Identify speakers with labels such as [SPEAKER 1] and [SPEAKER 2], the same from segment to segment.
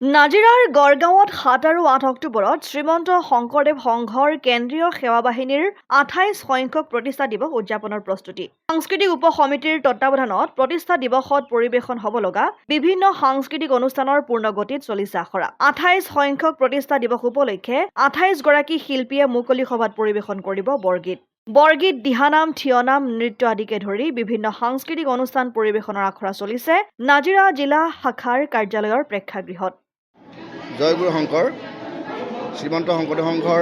[SPEAKER 1] নাজিৰাৰ গড়গাঁৱত ৭ আৰু ৮ অক্টোবৰত শ্ৰীমন্ত শংকৰদেৱ সংঘৰ কেন্দ্ৰীয় সেৱা বাহিনীৰ ২৮ সংখ্যক প্ৰতিষ্ঠা দিৱস উদযাপনৰ প্ৰস্তুতি। সাংস্কৃতিক উপ সমিতিৰ তত্বাৱধানত প্ৰতিষ্ঠা দিৱসত পৰিৱেশন হ'ব লগা বিভিন্ন সাংস্কৃতিক অনুষ্ঠানৰ পূৰ্ণগতিত চলিছে আখৰা। ২৮ সংখ্যক প্ৰতিষ্ঠা দিৱস উপলক্ষে ২৮ গৰাকী শিল্পীয়ে মুকলি সভাত পৰিৱেশন কৰিব বৰগীত। বৰগীত, দিহানাম, থিয়নাম, নৃত্য আদিকে ধৰি বিভিন্ন সাংস্কৃতিক অনুষ্ঠান পৰিৱেশনৰ আখৰা চলিছে নাজিৰা জিলা শাখাৰ কাৰ্যালয়ৰ প্ৰেক্ষাগৃহত।
[SPEAKER 2] জয় গুৰু শংকৰ। শ্ৰীমন্ত শংকৰদেৱ সংঘৰ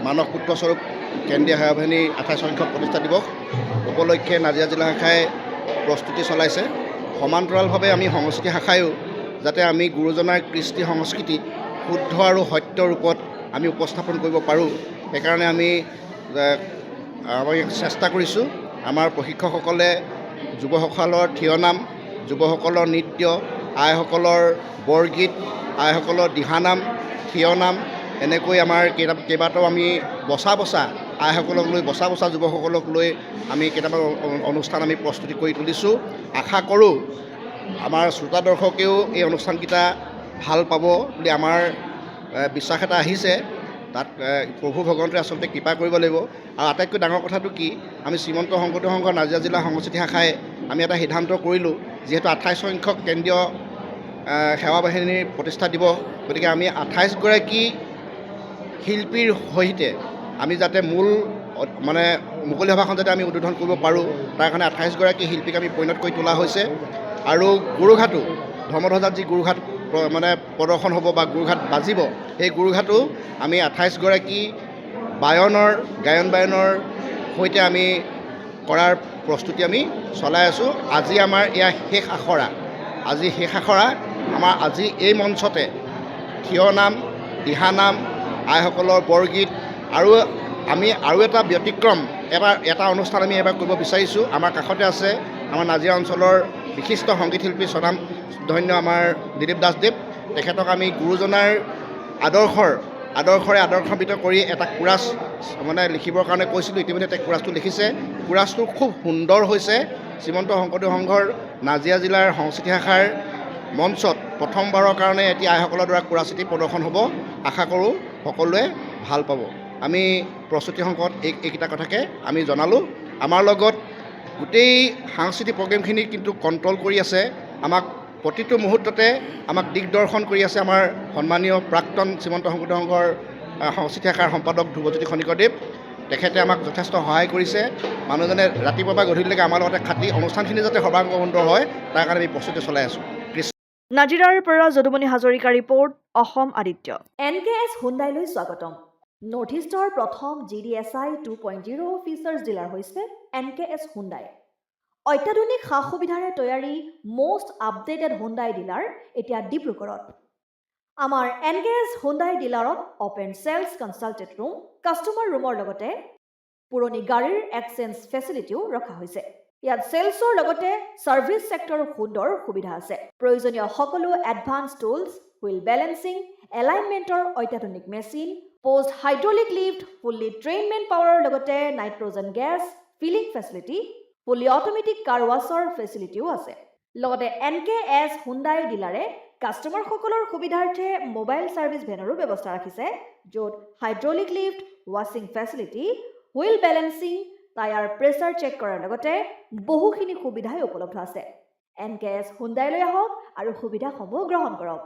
[SPEAKER 2] মানস পুত্ৰস্বৰূপ কেন্দ্ৰীয় সেৱা বাহিনীৰ ২৮ সংখ্যক প্ৰতিষ্ঠা দিৱস উপলক্ষে নাজিৰা জিলা শাখাই প্ৰস্তুতি চলাইছে। সমান্তৰালভাৱে আমি সংস্কৃতি শাখায়ো যাতে আমি গুৰুজনাৰ কৃষ্টি সংস্কৃতি শুদ্ধ আৰু সত্য ৰূপত আমি উপস্থাপন কৰিব পাৰোঁ, সেইকাৰণে আমি চেষ্টা কৰিছোঁ। আমাৰ প্ৰশিক্ষকসকলে যুৱসকলৰ থিয়নাম, যুৱসকলৰ নৃত্য, আইসকলৰ বৰগীত, আইসকলৰ দিহানাম, থিয়নাম, এনেকৈ আমাৰ কেইবাটাও আমি বচা আইসকলক লৈ বচা যুৱকসকলক লৈ আমি কেইটামান অনুষ্ঠান আমি প্ৰস্তুতি কৰি তুলিছোঁ। আশা কৰোঁ আমাৰ শ্ৰোতা দৰ্শকেও এই অনুষ্ঠানকেইটা ভাল পাব বুলি আমাৰ বিশ্বাস এটা আহিছে। তাত প্ৰভু ভগৱন্তই আচলতে কৃপা কৰিব লাগিব। আৰু আটাইতকৈ ডাঙৰ কথাটো কি, আমি শ্ৰীমন্ত শংকৰদেৱ সংঘৰ নাজিৰা জিলা সংস্কৃতি শাখাই আমি এটা সিদ্ধান্ত কৰিলোঁ, যিহেতু ২৮ সংখ্যক কেন্দ্ৰীয় সেৱা বাহিনীৰ প্ৰতিষ্ঠা দিৱস, গতিকে আমি ২৮ গৰাকী শিল্পীৰ সৈতে আমি যাতে মুকলি সভাখন যাতে আমি উদ্বোধন কৰিব পাৰোঁ, তাৰ কাৰণে ২৮ গৰাকী শিল্পীক আমি পৰিণত কৰি তোলা হৈছে। আৰু গুৰুঘাটো ধৰ্মধ্বজাত যি গুৰুঘাট প্ৰদৰ্শন হ'ব বা গুৰুঘাট বাজিব, সেই গুৰুঘাটো আমি ২৮ গৰাকী গায়ন বায়নৰ সৈতে আমি কৰাৰ প্ৰস্তুতি আমি চলাই আছোঁ। আজি আমাৰ এয়া শেষ আখৰা। আমাৰ আজি এই মঞ্চতে থিয়নাম, দিহানাম, আইসকলৰ বৰগীত আৰু আমি এটা ব্যতিক্ৰম এটা অনুষ্ঠান আমি এবাৰ কৰিব বিচাৰিছোঁ। আমাৰ কাষতে আছে আমাৰ নাজিৰা অঞ্চলৰ বিশিষ্ট সংগীত শিল্পী স্বনামধন্য আমাৰ দিলীপ দাসদেৱ। তেখেতক আমি গুৰুজনাৰ আদৰ্শৰে আদৰ্শিত কৰি এটা কোৰাছ লিখিবৰ কাৰণে কৈছিলোঁ। ইতিমধ্যে তেওঁ কোৰাছটো লিখিছে। কোৰাছটো খুব সুন্দৰ হৈছে। শ্ৰীমন্ত শংকৰদেৱ সংঘৰ নাজিৰা জিলাৰ সংস্কৃতি শাখাৰ মঞ্চত প্ৰথমবাৰৰ কাৰণে এতিয়া আইসকলৰ দ্বাৰা কোৰাছ প্ৰদৰ্শন হ'ব। আশা কৰোঁ সকলোৱে ভাল পাব। আমি প্ৰস্তুতি সংঘত এইকেইটা কথাকে আমি জনালোঁ। আমাৰ লগত গোটেই সাংস্কৃতিক প্ৰগ্ৰেমখিনি কিন্তু কণ্ট্ৰল কৰি আছে, আমাক প্ৰতিটো মুহূৰ্ততে আমাক দিগদৰ্শন কৰি আছে আমাৰ সন্মানীয় প্ৰাক্তন শ্ৰীমন্ত শংকৰদেৱ সংঘৰ সংস্কৃতি শাখাৰ সম্পাদক ধ্ৰুৱজ্যোতি খনিকৰদেৱ। তেখেতে আমাক যথেষ্ট সহায় কৰিছে। মানুহজনে ৰাতিপুৱা পৰা গধূলিলৈকে আমাৰ লগতে খাটি অনুষ্ঠানখিনি যাতে সৰ্বাংগ সুন্দৰ হয়, তাৰ কাৰণে আমি প্ৰস্তুতি চলাই আছোঁ।
[SPEAKER 1] নাজিৰাৰ পৰা যদুমণি হাজৰিকা ৰিপৰ্ট, অসম আদিত্য। NKS হুণ্ডাইলৈ স্বাগতম। নৰ্থ ইষ্টৰ প্ৰথম GDSI 2.0 ফিচাৰ্ছ ডিলাৰ হৈছে NKS হুণ্ডাই। অত্যাধুনিক সা সুবিধাৰে তৈয়াৰী মষ্ট আপডেটেড হুণ্ডাই ডিলাৰ এতিয়া ডিব্ৰুগড়ত। আমাৰ NKS হুণ্ডাই ডিলাৰত open sales consulted room, customer ৰুমৰ লগতে পুৰণি গাড়ীৰ এক্সচেঞ্জ ফেচিলিটিও ৰখা হৈছে। ইয়াত চেলছৰ লগতে ছাৰ্ভিচ ছেক্টৰৰ সুন্দৰ সুবিধা আছে। প্ৰয়োজনীয় সকলো এডভান্স টুলছ, হুইল বেলেন্সিং, এলাইনমেণ্টৰ অত্যাধুনিক machine, post hydraulic lift, fully trained man পাৱাৰৰ লগতে nitrogen gas filling facility, fully automatic car washer ফেচিলিটিও আছে। লগতে NKS হুণ্ডাই ডিলাৰে কাষ্টমাৰসকলৰ সুবিধাৰ্থে মোবাইল ছাৰ্ভিচ ভেনৰো ব্যৱস্থা ৰাখিছে, য'ত হাইড্ৰলিক লিফ্ট, ৱাশ্বিং facility, wheel balancing, tyre pressure check কৰাৰ লগতে বহুখিনি সুবিধাই উপলব্ধ আছে। NKS হুণ্ডাইলৈ আহক আৰু সুবিধাসমূহ গ্ৰহণ কৰক।